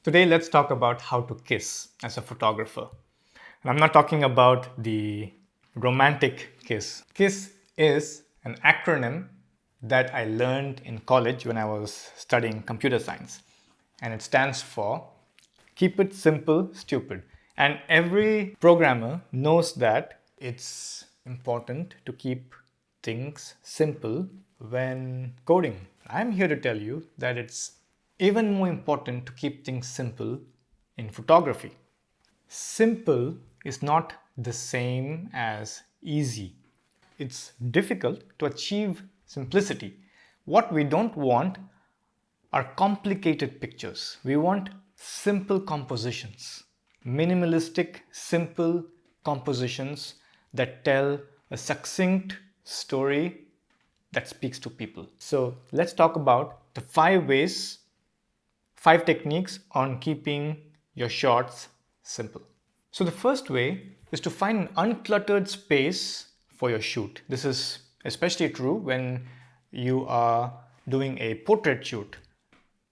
Today, let's talk about how to kiss as a photographer. And I'm not talking about the romantic kiss. KISS is an acronym that I learned in college when I was studying computer science. And it stands for Keep It Simple, Stupid. And every programmer knows that it's important to keep things simple when coding. I'm here to tell you that it's even more important to keep things simple in photography. Simple is not the same as easy. It's difficult to achieve simplicity. What we don't want are complicated pictures. We want simple compositions, minimalistic, simple compositions that tell a succinct story that speaks to people. So let's talk about the 5 techniques on keeping your shots simple. So the first way is to find an uncluttered space for your shoot. This is especially true when you are doing a portrait shoot.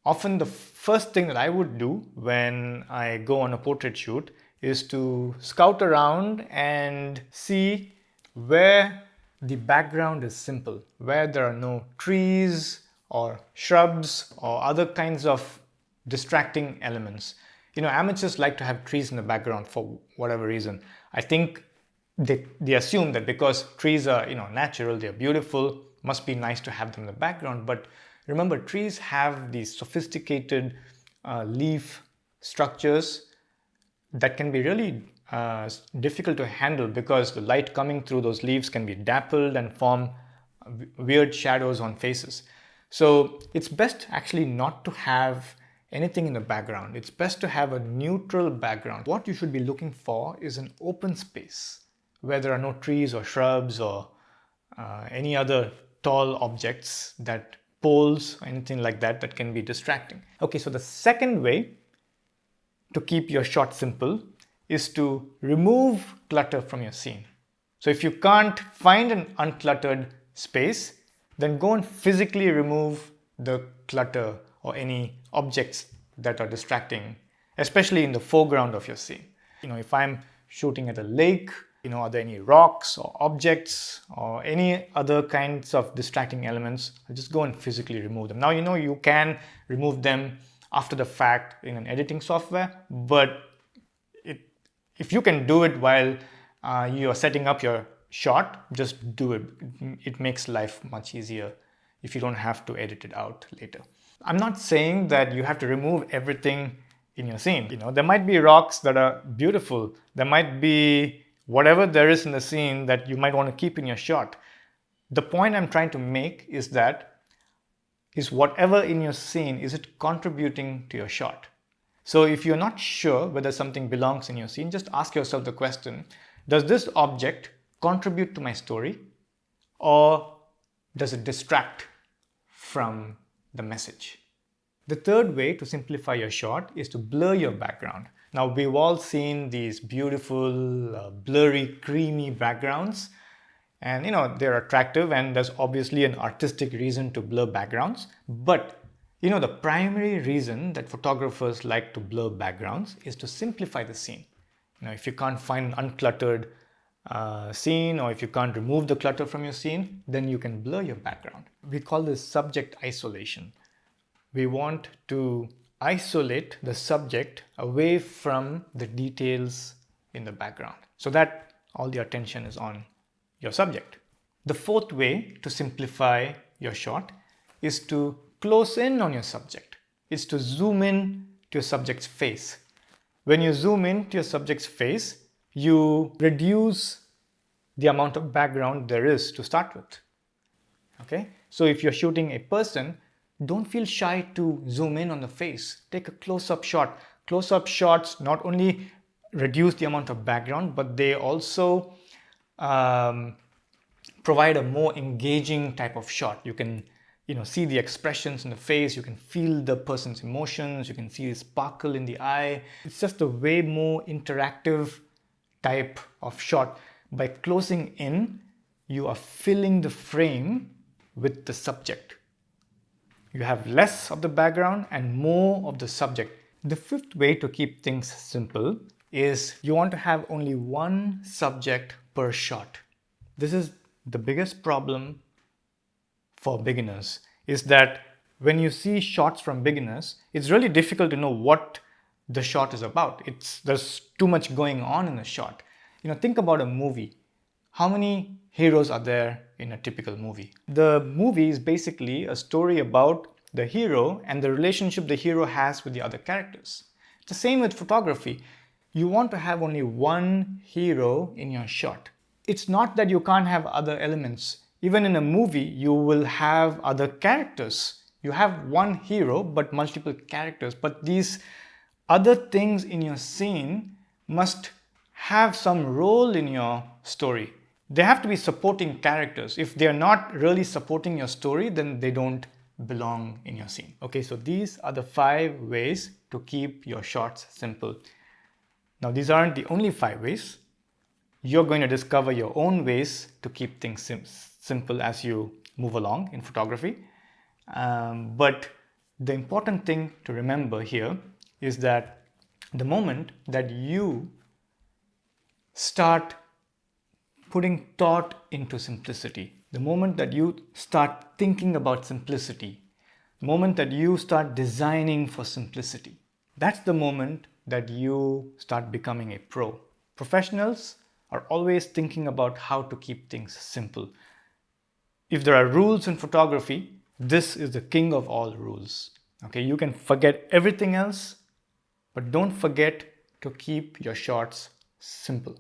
Often the first thing that I would do when I go on a portrait shoot is to scout around and see where the background is simple, where there are no trees or shrubs or other kinds of distracting elements. Amateurs like to have trees in the background for whatever reason. I think they assume that because trees are natural, they're beautiful, must be nice to have them in the background. But remember, trees have these sophisticated leaf structures that can be really difficult to handle because the light coming through those leaves can be dappled and form weird shadows on faces. So it's best actually not to have anything in the background. It's best to have a neutral background. What you should be looking for is an open space where there are no trees or shrubs or any other tall objects, that poles, anything like that that can be distracting. Okay, so the second way to keep your shot simple is to remove clutter from your scene. So if you can't find an uncluttered space, then go and physically remove the clutter or any objects that are distracting, especially in the foreground of your scene. If I'm shooting at a lake, are there any rocks or objects or any other kinds of distracting elements? I'll just go and physically remove them. Now, you can remove them after the fact in an editing software, but if you can do it while you're setting up your shot, just do it. It makes life much easier if you don't have to edit it out later. I'm not saying that you have to remove everything in your scene. There might be rocks that are beautiful. There might be whatever there is in the scene that you might want to keep in your shot. The point I'm trying to make is whatever in your scene, is it contributing to your shot? So if you're not sure whether something belongs in your scene, just ask yourself the question, does this object contribute to my story, or does it distract from the message? The third way to simplify your shot is to blur your background. Now, we've all seen these beautiful, blurry, creamy backgrounds, and they're attractive, and there's obviously an artistic reason to blur backgrounds. But the primary reason that photographers like to blur backgrounds is to simplify the scene. If you can't find an uncluttered scene, or if you can't remove the clutter from your scene, then you can blur your background. We call this subject isolation. We want to isolate the subject away from the details in the background so that all the attention is on your subject. The fourth way to simplify your shot is to close in on your subject. It's to zoom in to your subject's face. When you zoom in to your subject's face, you reduce the amount of background there is to start with. Okay? So if you're shooting a person, don't feel shy to zoom in on the face. Take a close-up shot. Close-up shots not only reduce the amount of background, but they also provide a more engaging type of shot. You can see the expressions in the face, you can feel the person's emotions, you can see the sparkle in the eye. It's just a way more interactive type of shot. By closing in, you are filling the frame with the subject. You have less of the background and more of the subject. The fifth way to keep things simple is you want to have only one subject per shot. This is the biggest problem for beginners, is that when you see shots from beginners, it's really difficult to know what the shot is about. There's too much going on in a shot. Think about a movie. How many heroes are there in a typical movie? The movie is basically a story about the hero and the relationship the hero has with the other characters. It's the same with photography. You want to have only one hero in your shot. It's not that you can't have other elements. Even in a movie, you will have other characters. You have one hero, but multiple characters. But these other things in your scene must have some role in your story. They have to be supporting characters. If they're not really supporting your story, then they don't belong in your scene. Okay, so these are the 5 ways to keep your shots simple. Now, these aren't the only 5 ways. You're going to discover your own ways to keep things simple as you move along in photography. But the important thing to remember here is that the moment that you start putting thought into simplicity, the moment that you start thinking about simplicity, the moment that you start designing for simplicity, that's the moment that you start becoming a pro. Professionals are always thinking about how to keep things simple. If there are rules in photography, this is the king of all rules. Okay, you can forget everything else, but don't forget to keep your shots simple.